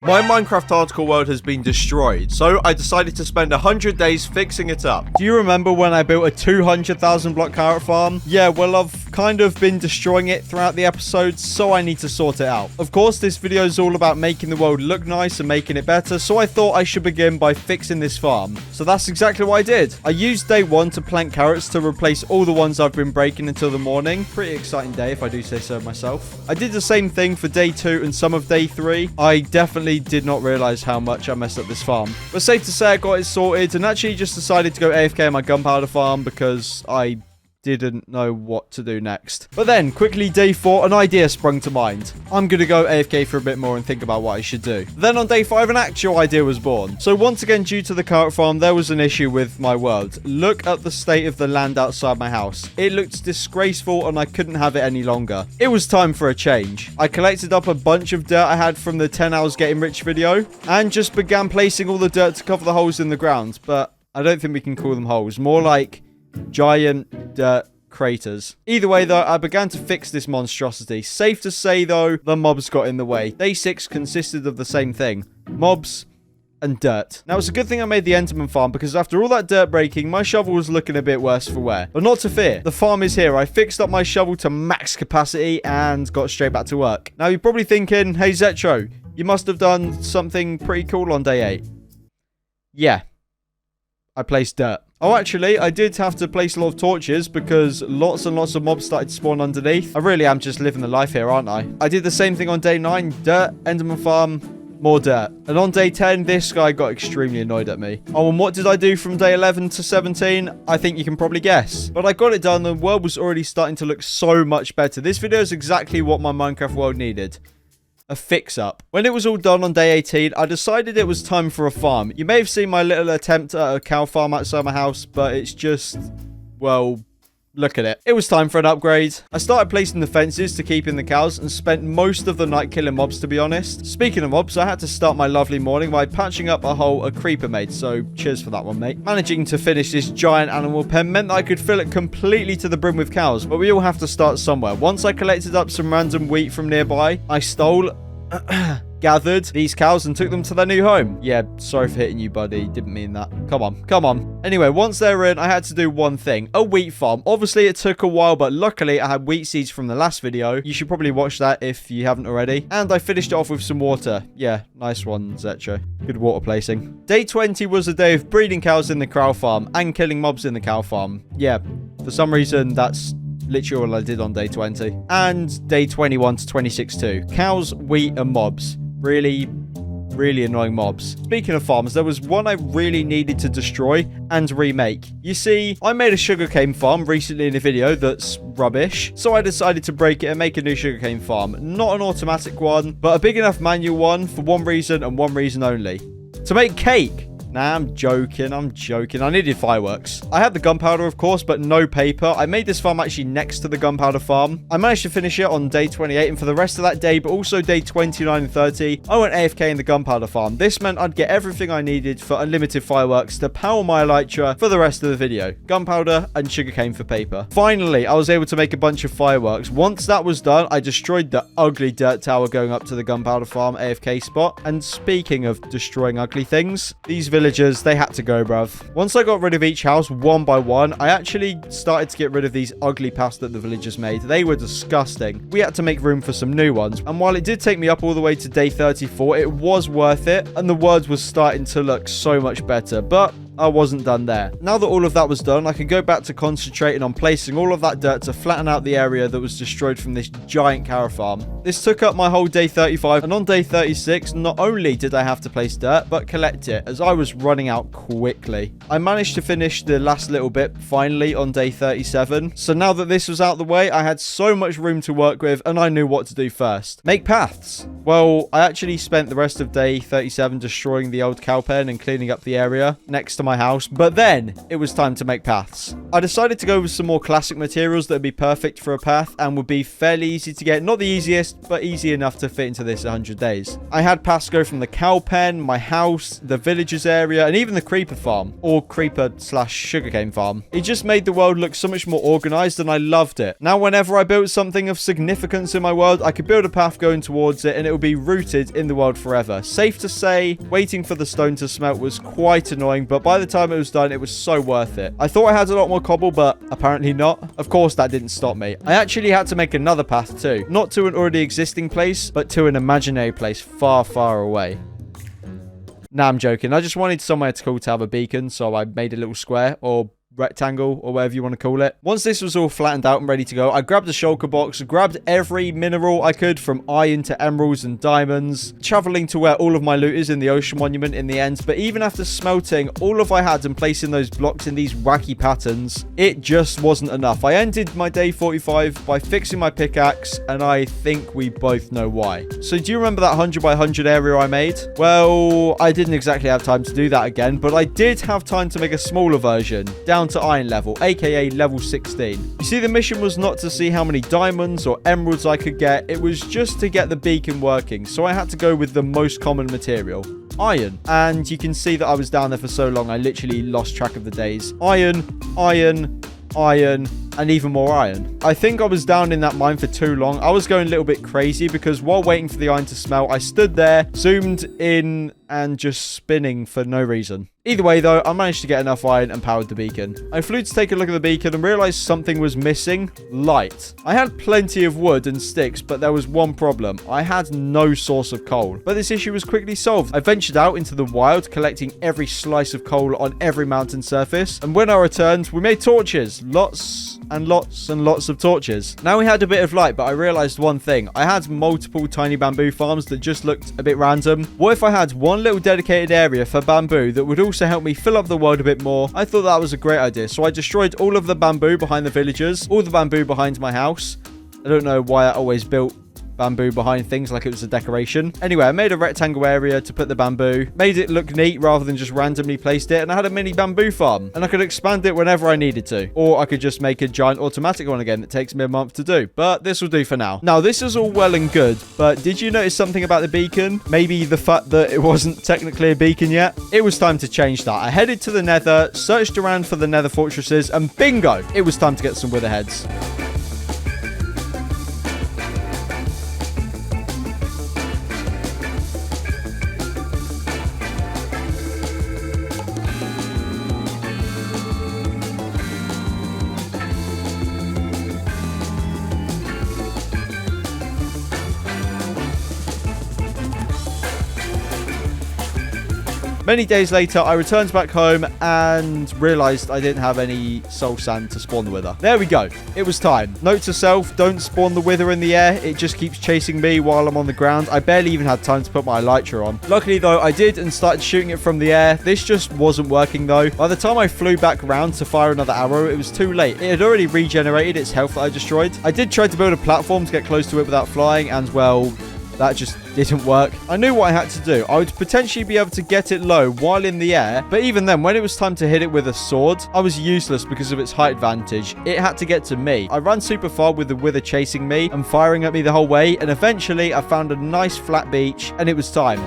My Minecraft article world has been destroyed, so I decided to spend 100 days fixing it up. Do you remember when I built a 200,000 block carrot farm? Yeah, well, I've kind of been destroying it throughout the episodes, so I need to sort it out. Of course, this video is all about making the world look nice and making it better, so I thought I should begin by fixing this farm. So that's exactly what I did. I used day 1 to plant carrots to replace all the ones I've been breaking until the morning. Pretty exciting day, if I do say so myself. I did the same thing for day 2 and some of day 3. I definitely did not realize how much I messed up this farm. But safe to say I got it sorted and actually just decided to go AFK on my gunpowder farm because I didn't know what to do next. But then, quickly day 4, an idea sprung to mind. I'm gonna go AFK for a bit more and think about what I should do. Then on day 5, an actual idea was born. So once again, due to the carrot farm, there was an issue with my world. Look at the state of the land outside my house. It looked disgraceful and I couldn't have it any longer. It was time for a change. I collected up a bunch of dirt I had from the 10 hours getting rich video and just began placing all the dirt to cover the holes in the ground. But I don't think we can call them holes. More like giant dirt craters. Either way though, I began to fix this monstrosity. Safe to say though, the mobs got in the way. Day 6 consisted of the same thing. Mobs and dirt. Now it's a good thing I made the Enderman farm because after all that dirt breaking, my shovel was looking a bit worse for wear. But not to fear, the farm is here. I fixed up my shovel to max capacity and got straight back to work. Now you're probably thinking, hey Zetro, you must have done something pretty cool on day 8. Yeah. I placed dirt. Oh, actually, I did have to place a lot of torches because lots and lots of mobs started to spawn underneath. I really am just living the life here, aren't I? I did the same thing on day 9. Dirt, Enderman farm, more dirt. And on day 10, this guy got extremely annoyed at me. Oh, and what did I do from day 11 to 17? I think you can probably guess. But I got it done. The world was already starting to look so much better. This video is exactly what my Minecraft world needed. A fix-up. When it was all done on day 18, I decided it was time for a farm. You may have seen my little attempt at a cow farm outside my house, but it's just, well, look at it. It was time for an upgrade. I started placing the fences to keep in the cows and spent most of the night killing mobs, to be honest. Speaking of mobs, I had to start my lovely morning by patching up a hole a creeper made, so cheers for that one, mate. Managing to finish this giant animal pen meant that I could fill it completely to the brim with cows, but we all have to start somewhere. Once I collected up some random wheat from nearby, I stole... gathered these cows and took them to their new home. Yeah, sorry for hitting you, buddy. Didn't mean that. Come on, come on. Anyway, once they're in, I had to do one thing. A wheat farm. Obviously, it took a while, but luckily, I had wheat seeds from the last video. You should probably watch that if you haven't already. And I finished it off with some water. Yeah, nice one, Zetro. Good water placing. Day 20 was a day of breeding cows in the cow farm and killing mobs in the cow farm. Yeah, for some reason, that's literally all I did on day 20. And day 21 to 26 too. Cows, wheat, and mobs. Really annoying mobs. Speaking of farms, there was one I really needed to destroy and remake. You see, I made a sugarcane farm recently in a video that's rubbish, so I decided to break it and make a new sugarcane farm. Not an automatic one, but a big enough manual one for one reason and one reason only. To make cake. Nah, I'm joking. I needed fireworks. I had the gunpowder, of course, but no paper. I made this farm actually next to the gunpowder farm. I managed to finish it on day 28, and for the rest of that day, but also day 29 and 30, I went AFK in the gunpowder farm. This meant I'd get everything I needed for unlimited fireworks to power my elytra for the rest of the video. Gunpowder and sugarcane for paper. Finally, I was able to make a bunch of fireworks. Once that was done, I destroyed the ugly dirt tower going up to the gunpowder farm AFK spot. And speaking of destroying ugly things, these villagers, they had to go, bruv. Once I got rid of each house one by one, I actually started to get rid of these ugly paths that the villagers made. They were disgusting. We had to make room for some new ones. And while it did take me up all the way to day 34, it was worth it. And the world was starting to look so much better. But I wasn't done there. Now that all of that was done, I could go back to concentrating on placing all of that dirt to flatten out the area that was destroyed from this giant carrot farm. This took up my whole day 35, and on day 36, not only did I have to place dirt, but collect it, as I was running out quickly. I managed to finish the last little bit, finally, on day 37. So now that this was out the way, I had so much room to work with, and I knew what to do first. Make paths. Well, I actually spent the rest of day 37 destroying the old cow pen and cleaning up the area next to my house, but then it was time to make paths. I decided to go with some more classic materials that would be perfect for a path and would be fairly easy to get. Not the easiest, but easy enough to fit into this 100 days. I had paths go from the cow pen, my house, the villagers area, and even the creeper farm, or creeper / sugarcane farm. It just made the world look so much more organized, and I loved it. Now, whenever I built something of significance in my world, I could build a path going towards it, and it would be rooted in the world forever. Safe to say, waiting for the stone to smelt was quite annoying, but by the time it was done, it was so worth it. I thought I had a lot more cobble, but apparently not. Of course, that didn't stop me. I actually had to make another path too. Not to an already existing place, but to an imaginary place far, far away. Nah, I'm joking. I just wanted somewhere cool to have a beacon, so I made a little square, or rectangle, or whatever you want to call it. Once this was all flattened out and ready to go, I grabbed a shulker box, grabbed every mineral I could, from iron to emeralds and diamonds, traveling to where all of my loot is in the ocean monument in the end. But even after smelting all of I had and placing those blocks in these wacky patterns, it just wasn't enough. I ended my day 45 by fixing my pickaxe, and I think we both know why. So do you remember that 100 by 100 area I made? Well, I didn't exactly have time to do that again, but I did have time to make a smaller version, down to iron level, aka level 16. You see, the mission was not to see how many diamonds or emeralds I could get, it was just to get the beacon working, so I had to go with the most common material, iron. And you can see that I was down there for so long, I literally lost track of the days. Iron, iron, iron, and even more iron. I think I was down in that mine for too long. I was going a little bit crazy because while waiting for the iron to smelt, I stood there, zoomed in, and just spinning for no reason. Either way though, I managed to get enough iron and powered the beacon. I flew to take a look at the beacon and realized something was missing. Light. I had plenty of wood and sticks, but there was one problem. I had no source of coal. But this issue was quickly solved. I ventured out into the wild, collecting every slice of coal on every mountain surface. And when I returned, we made torches. Lots and lots and lots of torches. Now we had a bit of light, but I realized one thing. I had multiple tiny bamboo farms that just looked a bit random. What if I had one little dedicated area for bamboo that would also help me fill up the world a bit more? I thought that was a great idea, so I destroyed all of the bamboo behind the villagers, all the bamboo behind my house. I don't know why I always built bamboo behind things like it was a decoration. Anyway, I made a rectangle area to put the bamboo, made it look neat rather than just randomly placed it, and I had a mini bamboo farm, and I could expand it whenever I needed to, or I could just make a giant automatic one again that takes me a month to do, but this will do for now. Now, this is all well and good, but did you notice something about the beacon? Maybe the fact that it wasn't technically a beacon yet? It was time to change that. I headed to the nether, searched around for the nether fortresses, and bingo! It was time to get some wither heads. Many days later, I returned back home and realized I didn't have any soul sand to spawn the wither. There we go. It was time. Note to self, don't spawn the wither in the air. It just keeps chasing me while I'm on the ground. I barely even had time to put my elytra on. Luckily, though, I did and started shooting it from the air. This just wasn't working, though. By the time I flew back around to fire another arrow, it was too late. It had already regenerated its health that I destroyed. I did try to build a platform to get close to it without flying, and, well, that just didn't work. I knew what I had to do. I would potentially be able to get it low while in the air, but even then, when it was time to hit it with a sword, I was useless because of its height advantage. It had to get to me. I ran super far with the wither chasing me and firing at me the whole way, and eventually I found a nice flat beach, and it was time.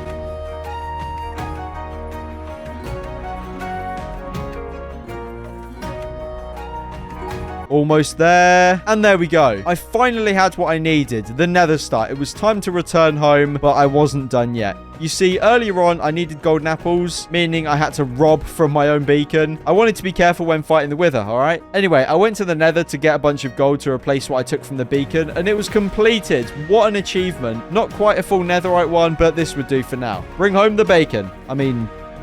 Almost there. And there we go. I finally had what I needed, the nether star. It was time to return home, but I wasn't done yet. You see, earlier on, I needed golden apples, meaning I had to rob from my own beacon. I wanted to be careful when fighting the wither, alright? Anyway, I went to the nether to get a bunch of gold to replace what I took from the beacon, and it was completed. What an achievement. Not quite a full netherite one, but this would do for now. Bring home the bacon.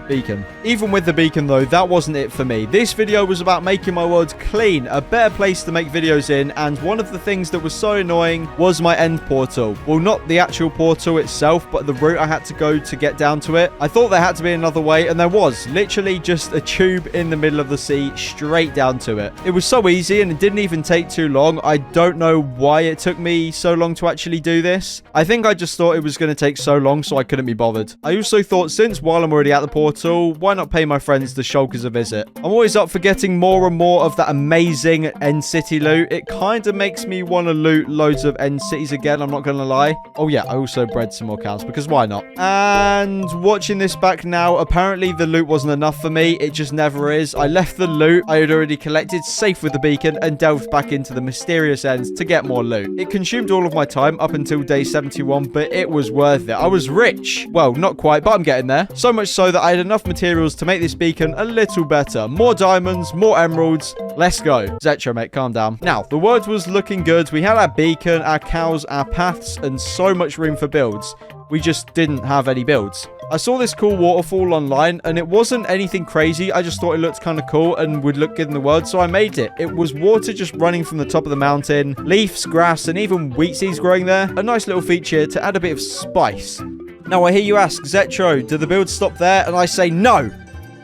Beacon. Even with the beacon though, that wasn't it for me. This video was about making my world clean, a better place to make videos in, and one of the things that was so annoying was my end portal. Well, not the actual portal itself, but the route I had to go to get down to it. I thought there had to be another way, and there was. Literally just a tube in the middle of the sea, straight down to it. It was so easy, and it didn't even take too long. I don't know why it took me so long to actually do this. I think I just thought it was going to take so long, so I couldn't be bothered. I also thought, since while I'm already at the portal, portal, why not pay my friends the shulkers a visit? I'm always up for getting more and more of that amazing end city loot. It kind of makes me want to loot loads of end cities again, I'm not going to lie. Oh yeah, I also bred some more cows because why not? And watching this back now, apparently the loot wasn't enough for me. It just never is. I left the loot I had already collected safe with the beacon and delved back into the mysterious ends to get more loot. It consumed all of my time up until day 71, but it was worth it. I was rich. Well, not quite, but I'm getting there. So much so that I had enough materials to make this beacon a little better. More diamonds, more emeralds. Let's go. Zetro, mate, calm down. Now, the world was looking good. We had our beacon, our cows, our paths, and so much room for builds. We just didn't have any builds. I saw this cool waterfall online, and it wasn't anything crazy. I just thought it looked kind of cool and would look good in the world, so I made it. It was water just running from the top of the mountain, leaves, grass, and even wheat seeds growing there. A nice little feature to add a bit of spice. Now, I hear you ask, Zetro, do the builds stop there? And I say no.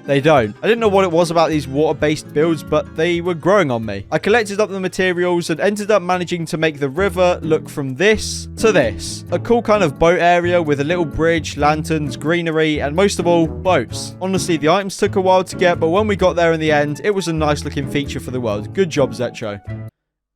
They don't. I didn't know what it was about these water-based builds, but they were growing on me. I collected up the materials and ended up managing to make the river look from this to this. A cool kind of boat area with a little bridge, lanterns, greenery, and most of all, boats. Honestly, the items took a while to get, but when we got there in the end, it was a nice looking feature for the world. Good job, Zetro.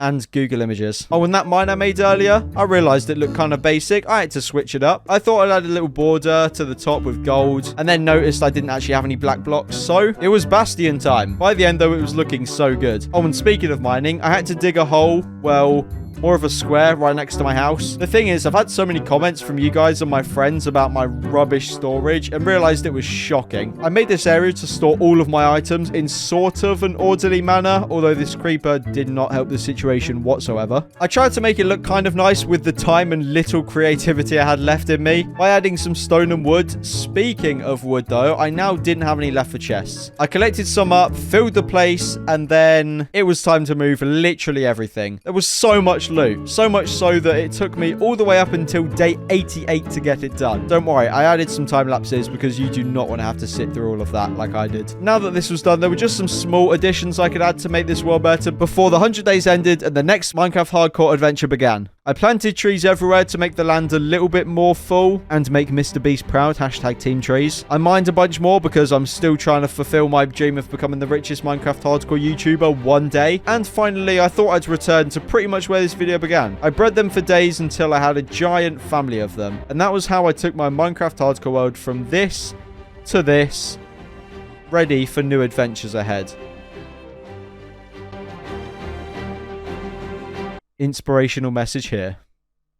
And Google Images. Oh, and that mine I made earlier, I realized it looked kind of basic. I had to switch it up. I thought I'd add a little border to the top with gold, and then noticed I didn't actually have any black blocks, so it was Bastion time. By the end, though, it was looking so good. Oh, and speaking of mining, I had to dig a hole, well, more of a square right next to my house. The thing is, I've had so many comments from you guys and my friends about my rubbish storage and realized it was shocking. I made this area to store all of my items in sort of an orderly manner, although this creeper did not help the situation whatsoever. I tried to make it look kind of nice with the time and little creativity I had left in me by adding some stone and wood. Speaking of wood though, I now didn't have any left for chests. I collected some up, filled the place, and then it was time to move literally everything. There was so much loot. So much so that it took me all the way up until day 88 to get it done. Don't worry, I added some time lapses because you do not want to have to sit through all of that like I did. Now that this was done, there were just some small additions I could add to make this world better before the 100 days ended and the next Minecraft hardcore adventure began. I planted trees everywhere to make the land a little bit more full and make Mr. Beast proud, hashtag team trees. I mined a bunch more because I'm still trying to fulfill my dream of becoming the richest Minecraft hardcore YouTuber one day. And finally, I thought I'd return to pretty much where this video began. I bred them for days until I had a giant family of them. And that was how I took my Minecraft hardcore world from this to this, ready for new adventures ahead. Inspirational message here.